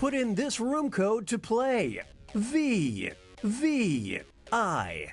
Put in this room code to play. V, V, I.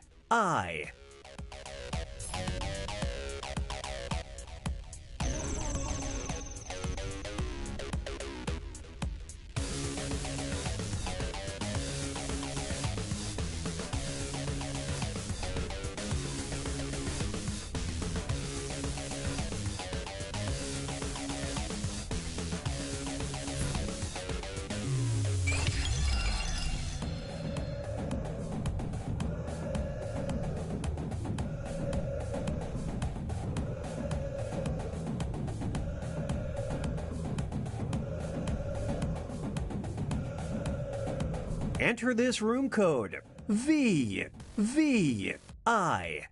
Enter this room code. V, V, I.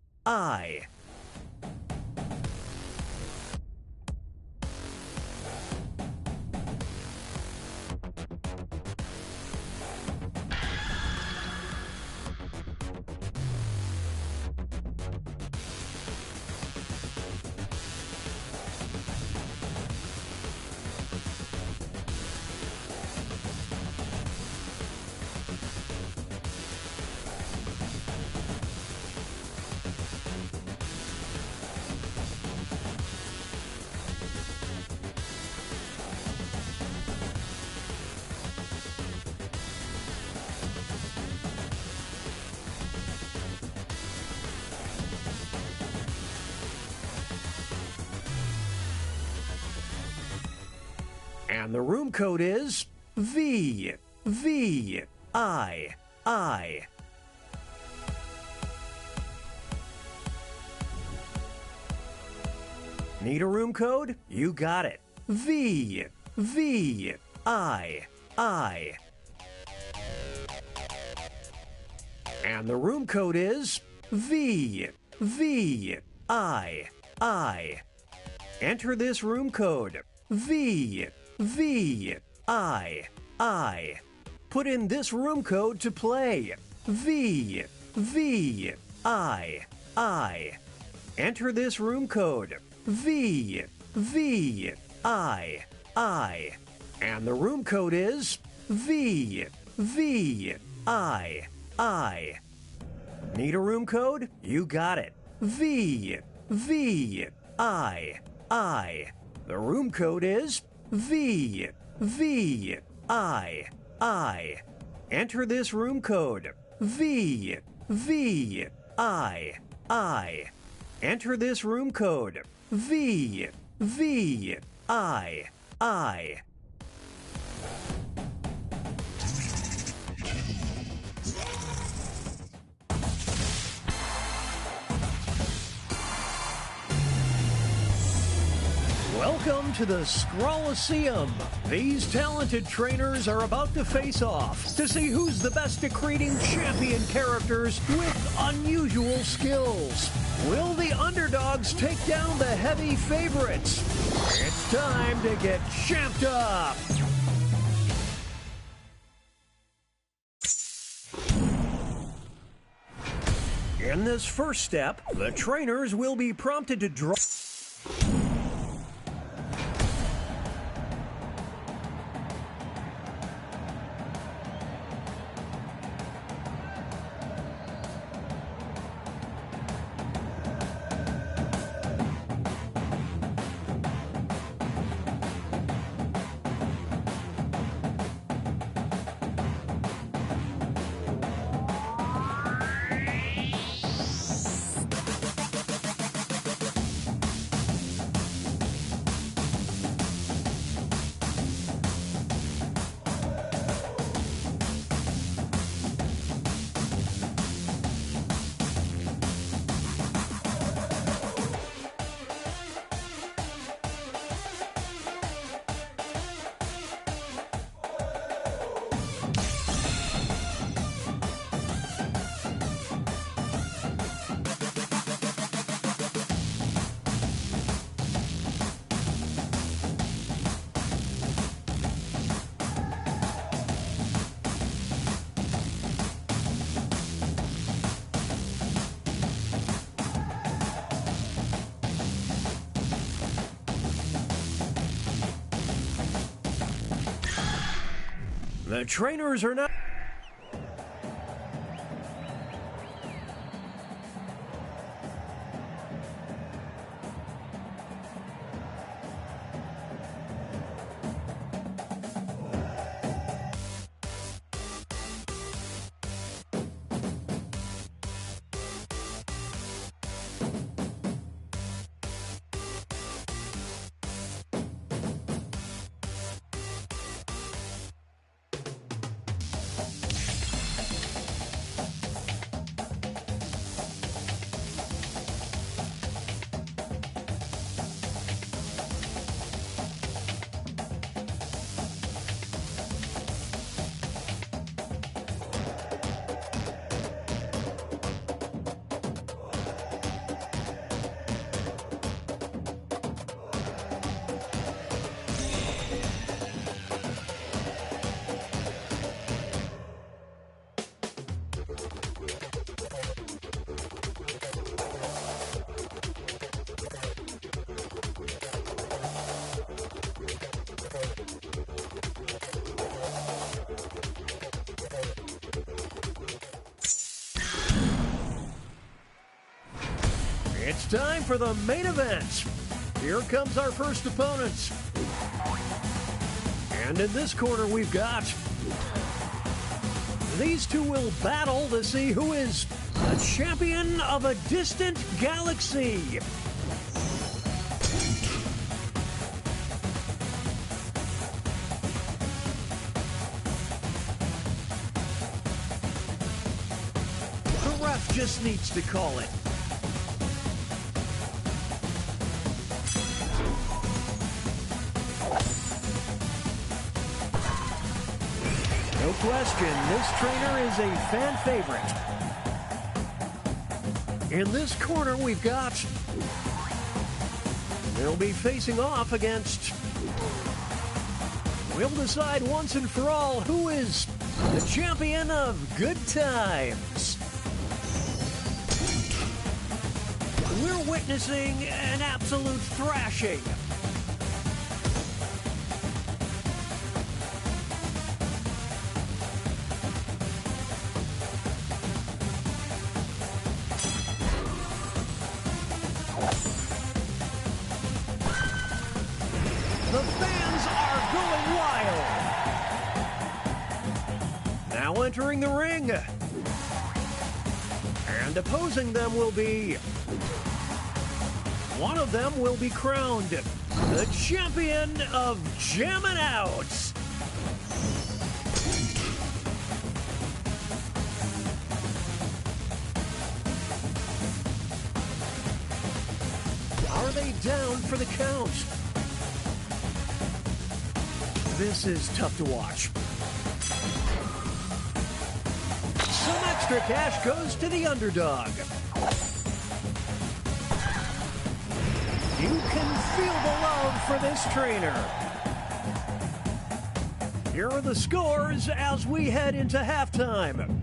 And the room code is V, V, I. Need a room code? You got it. V, V, I. And the room code is V, V, I. Enter this room code. V, V, I. Put in this room code to play. V, V, I. Enter this room code. V, V, I. And the room code is V, V, I. Need a room code? You got it. V, V, I. The room code is V, V, I. Enter this room code. V, V, I. Enter this room code. V, V, I. Welcome to the Scrolliseum. These talented trainers are about to face off to see who's the best at creating champion characters with unusual skills. Will the underdogs take down the heavy favorites? It's time to get champed up. In this first step, the trainers will be prompted to draw. The trainers are now... It's time for the main event. Here comes our first opponent. And in this corner we've got... These two will battle to see who is the champion of a distant galaxy. The ref just needs to call it. No question, this trainer is a fan favorite. In this corner, we've got... They'll be facing off against... We'll decide once and for all who is the champion of good times. We're witnessing an absolute thrashing. The fans are going wild. Now entering the ring. And opposing them will be... One of them will be crowned the champion of Jammin' Out. Are they down for the count? This is tough to watch. Some extra cash goes to the underdog. You can feel the love for this trainer. Here are the scores as we head into halftime.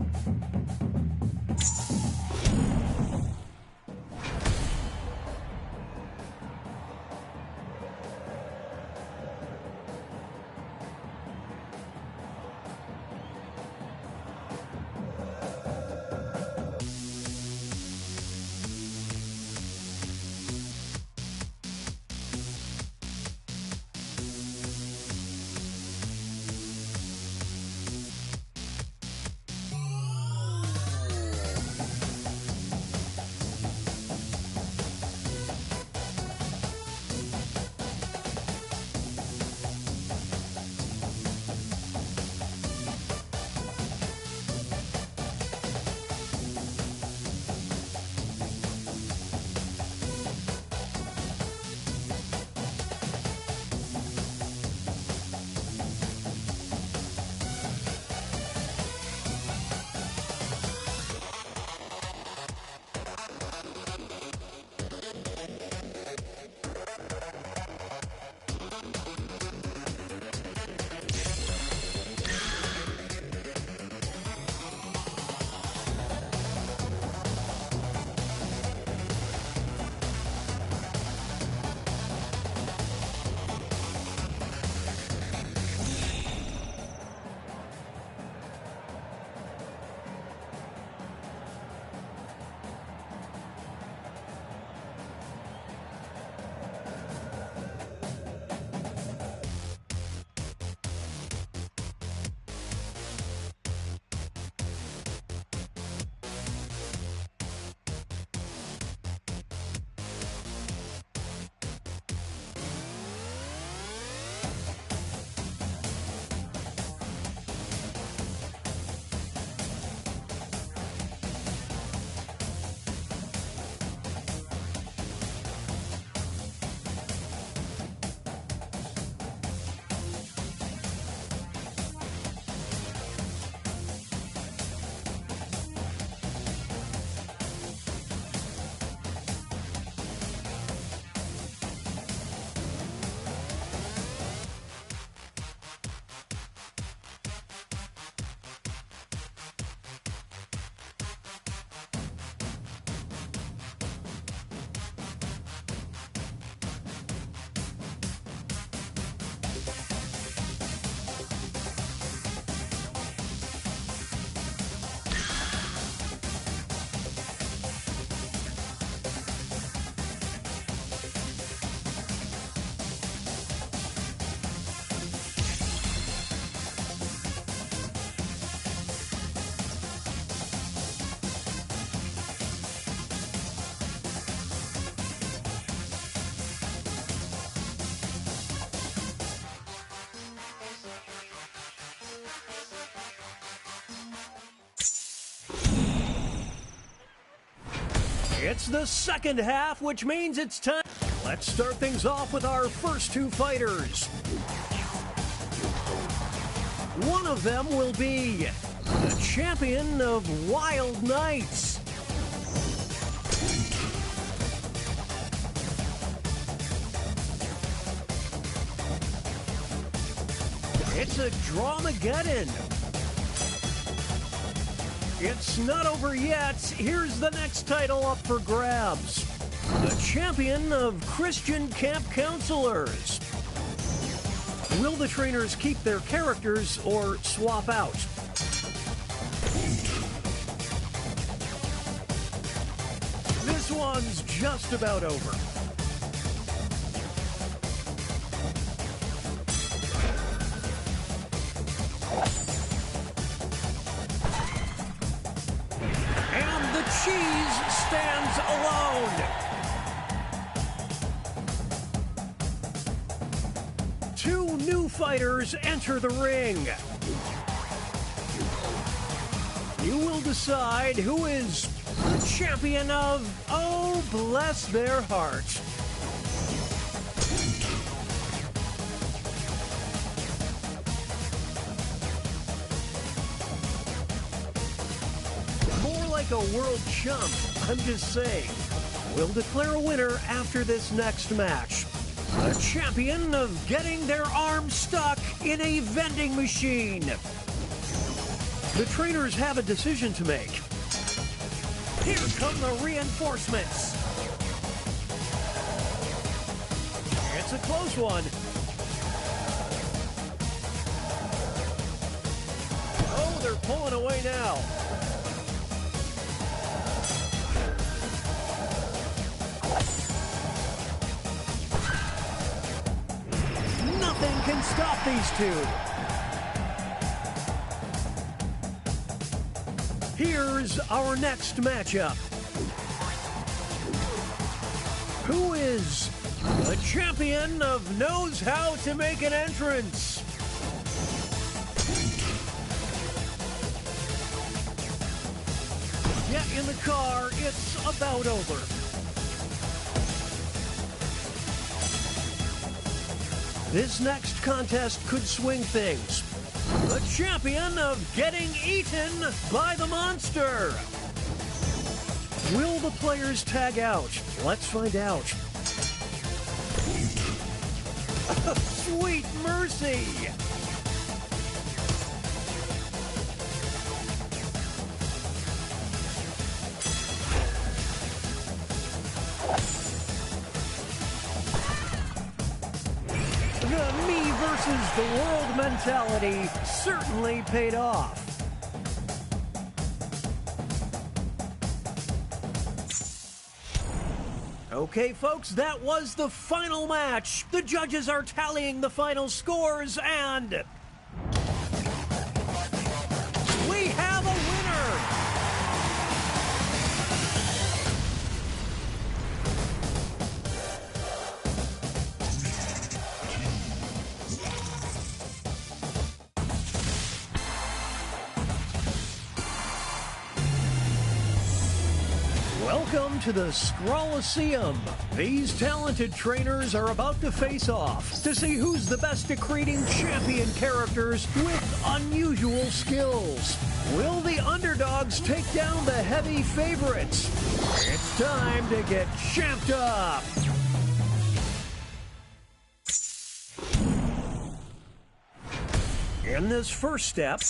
It's the second half, which means it's time. Let's start things off with our first two fighters. One of them will be the champion of Wild Nights. It's a Dramageddon. It's not over yet. Here's the next title up for grabs. The champion of Christian Camp Counselors. Will the trainers keep their characters or swap out? This one's just about over. And the cheese stands alone. Two new fighters enter the ring. You will decide who is the champion of, oh, bless their heart. More like a world chump, I'm just saying. We'll declare a winner after this next match. The champion of getting their arm stuck in a vending machine. The trainers have a decision to make. Here come the reinforcements. It's a close one. Oh, they're pulling away now. Nothing can stop these two. Here's our next matchup. Who is the champion of knows how to make an entrance? Get in the car, it's about over. This next contest could swing things. The champion of getting eaten by the monster. Will the players tag out? Let's find out. Sweet mercy! The me versus the world mentality certainly paid off. Okay, folks, that was the final match. The judges are tallying the final scores, and we have a winner! Welcome to the Scrolliseum. These talented trainers are about to face off to see who's the best at creating champion characters with unusual skills. Will the underdogs take down the heavy favorites? It's time to get champed up. In this first step,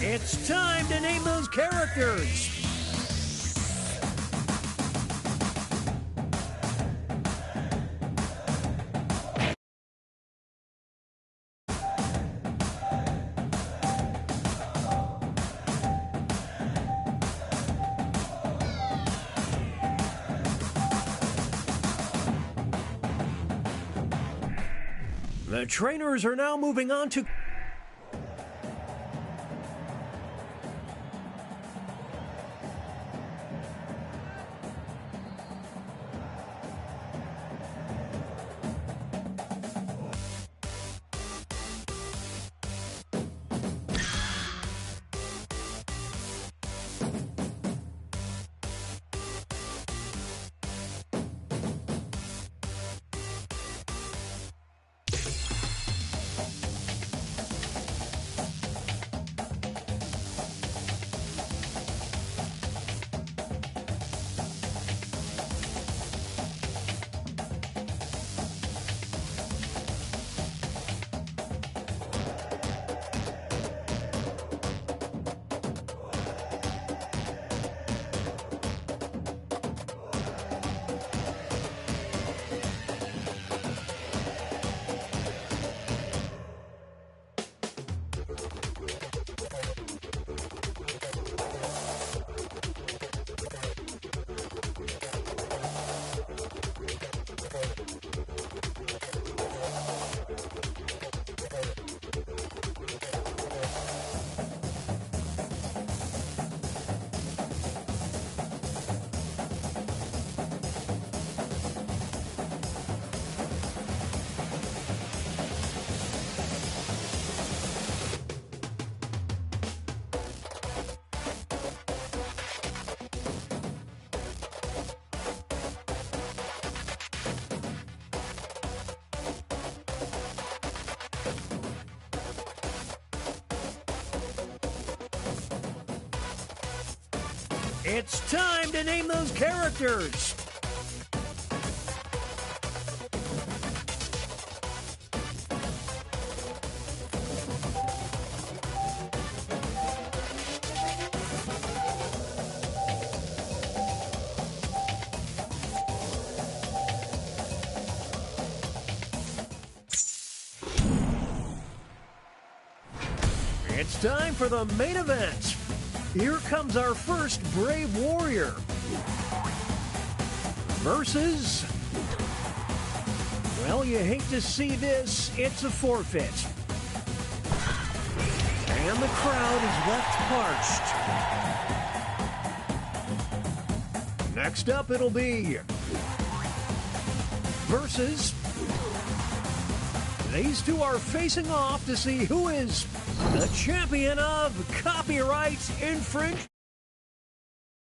It's time to name those characters. The trainers are now moving on to... It's time to name those characters. It's time for the main event. Here comes our first Brave Warrior versus, well, you hate to see this, it's a forfeit. And the crowd is left parched. Next up, it'll be versus, these two are facing off to see who is the champion of copyright infringement.